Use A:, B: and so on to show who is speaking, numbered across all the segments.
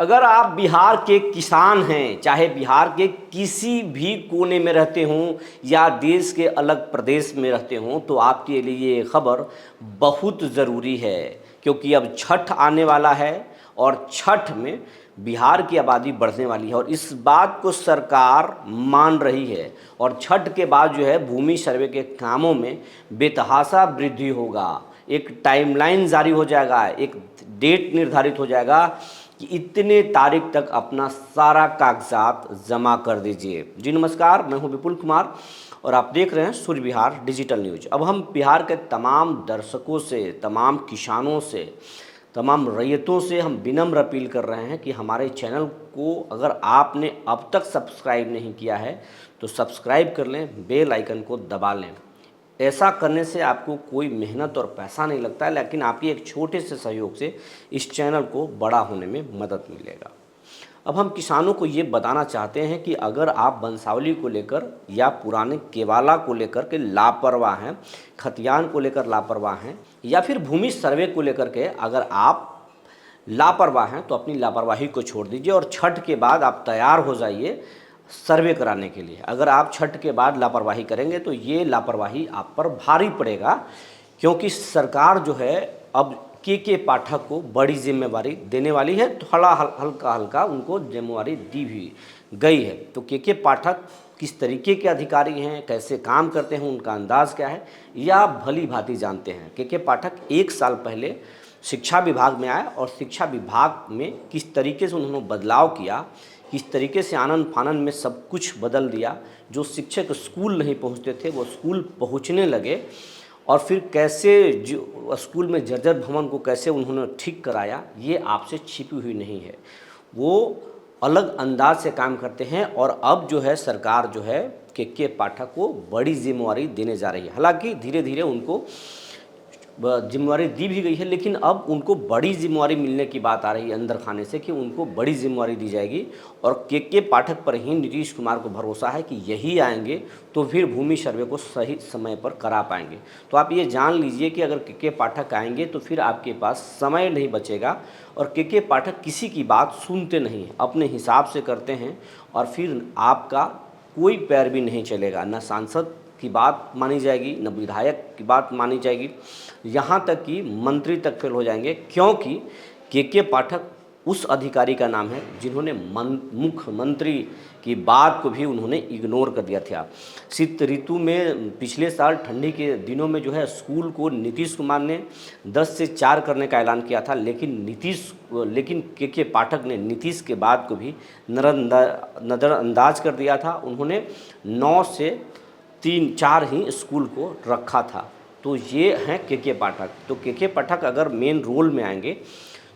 A: अगर आप बिहार के किसान हैं, चाहे बिहार के किसी भी कोने में रहते हों या देश के अलग प्रदेश में रहते हों, तो आपके लिए ये खबर बहुत ज़रूरी है, क्योंकि अब छठ आने वाला है और छठ में बिहार की आबादी बढ़ने वाली है और इस बात को सरकार मान रही है। और छठ के बाद जो है भूमि सर्वे के कामों में बेतहाशा वृद्धि होगा। एक टाइमलाइन जारी हो जाएगा, एक डेट निर्धारित हो जाएगा कि इतने तारीख तक अपना सारा कागजात जमा कर दीजिए। जी नमस्कार, मैं हूं विपुल कुमार और आप देख रहे हैं सूर्य विहार डिजिटल न्यूज। अब हम बिहार के तमाम दर्शकों से, तमाम किसानों से, तमाम रैयतों से हम विनम्र अपील कर रहे हैं कि हमारे चैनल को अगर आपने अब तक सब्सक्राइब नहीं किया है तो सब्सक्राइब कर लें, बेल आइकन को दबा लें। ऐसा करने से आपको कोई मेहनत और पैसा नहीं लगता है, लेकिन आपके एक छोटे से सहयोग से इस चैनल को बड़ा होने में मदद मिलेगा। अब हम किसानों को ये बताना चाहते हैं कि अगर आप वंशावली को लेकर या पुराने केवाला को लेकर के लापरवाह हैं, खतियान को लेकर लापरवाह हैं या फिर भूमि सर्वे को लेकर के अगर आप लापरवाह हैं तो अपनी लापरवाही को छोड़ दीजिए और छठ के बाद आप तैयार हो जाइए सर्वे कराने के लिए। अगर आप छठ के बाद लापरवाही करेंगे तो ये लापरवाही आप पर भारी पड़ेगा, क्योंकि सरकार जो है अब के पाठक को बड़ी जिम्मेवारी देने वाली है। थोड़ा हल्का हल्का उनको जिम्मेवारी दी भी गई है। तो के पाठक किस तरीके के अधिकारी हैं, कैसे काम करते हैं, उनका अंदाज़ क्या है, यह आप भली भांति जानते हैं। के पाठक 1 साल पहले शिक्षा विभाग में आए और शिक्षा विभाग में किस तरीके से उन्होंने बदलाव किया, किस तरीके से आनन फानन में सब कुछ बदल दिया। जो शिक्षक स्कूल नहीं पहुंचते थे वो स्कूल पहुंचने लगे और फिर कैसे जो स्कूल में जर्जर भवन को कैसे उन्होंने ठीक कराया, ये आपसे छिपी हुई नहीं है। वो अलग अंदाज से काम करते हैं और अब जो है सरकार जो है के पाठक को बड़ी जिम्मेवारी देने जा रही है। हालांकि धीरे धीरे उनको जिम्मेवारी दी भी गई है, लेकिन अब उनको बड़ी जिम्मेवारी मिलने की बात आ रही है अंदर खाने से कि उनको बड़ी जिम्मेवारी दी जाएगी। और के पाठक पर ही नीतीश कुमार को भरोसा है कि यही आएंगे तो फिर भूमि सर्वे को सही समय पर करा पाएंगे। तो आप ये जान लीजिए कि अगर के पाठक आएंगे तो फिर आपके पास समय नहीं बचेगा और के पाठक किसी की बात सुनते नहीं हैं, अपने हिसाब से करते हैं और फिर आपका कोई पैर भी नहीं चलेगा। न सांसद की बात मानी जाएगी, न विधायक की बात मानी जाएगी, यहाँ तक कि मंत्री तक फेल हो जाएंगे, क्योंकि के पाठक उस अधिकारी का नाम है जिन्होंने मुख्यमंत्री की बात को भी उन्होंने इग्नोर कर दिया था। शीत ऋतु में पिछले साल ठंडी के दिनों में जो है स्कूल को नीतीश कुमार ने 10 से 4 करने का ऐलान किया था, लेकिन के पाठक ने नीतीश के बात को भी नज़रअंदाज कर दिया था। उन्होंने 9 से 3-4 ही स्कूल को रखा था। तो ये हैं के पाठक। तो के पाठक अगर मेन रोल में आएंगे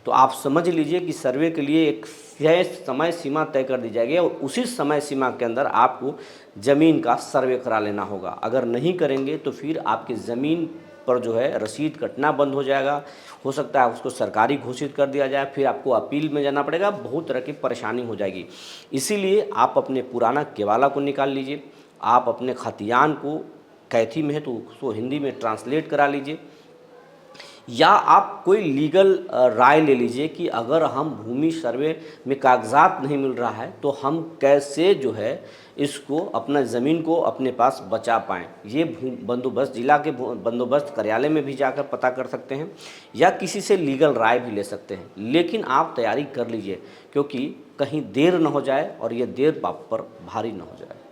A: तो आप समझ लीजिए कि सर्वे के लिए एक समय सीमा तय कर दी जाएगी और उसी समय सीमा के अंदर आपको ज़मीन का सर्वे करा लेना होगा। अगर नहीं करेंगे तो फिर आपकी ज़मीन पर जो है रसीद कटना बंद हो जाएगा, हो सकता है उसको सरकारी घोषित कर दिया जाए, फिर आपको अपील में जाना पड़ेगा, बहुत तरह की परेशानी हो जाएगी। इसीलिए आप अपने पुराना केवाला को निकाल लीजिए, आप अपने खतियान को कैथी में है तो उसको हिंदी में ट्रांसलेट करा लीजिए, या आप कोई लीगल राय ले लीजिए कि अगर हम भूमि सर्वे में कागजात नहीं मिल रहा है तो हम कैसे जो है इसको अपना ज़मीन को अपने पास बचा पाएँ। ये बंदोबस्त जिला के बंदोबस्त कार्यालय में भी जाकर पता कर सकते हैं या किसी से लीगल राय भी ले सकते हैं। लेकिन आप तैयारी कर लीजिए, क्योंकि कहीं देर न हो जाए और ये देर आप पर भारी न हो जाए।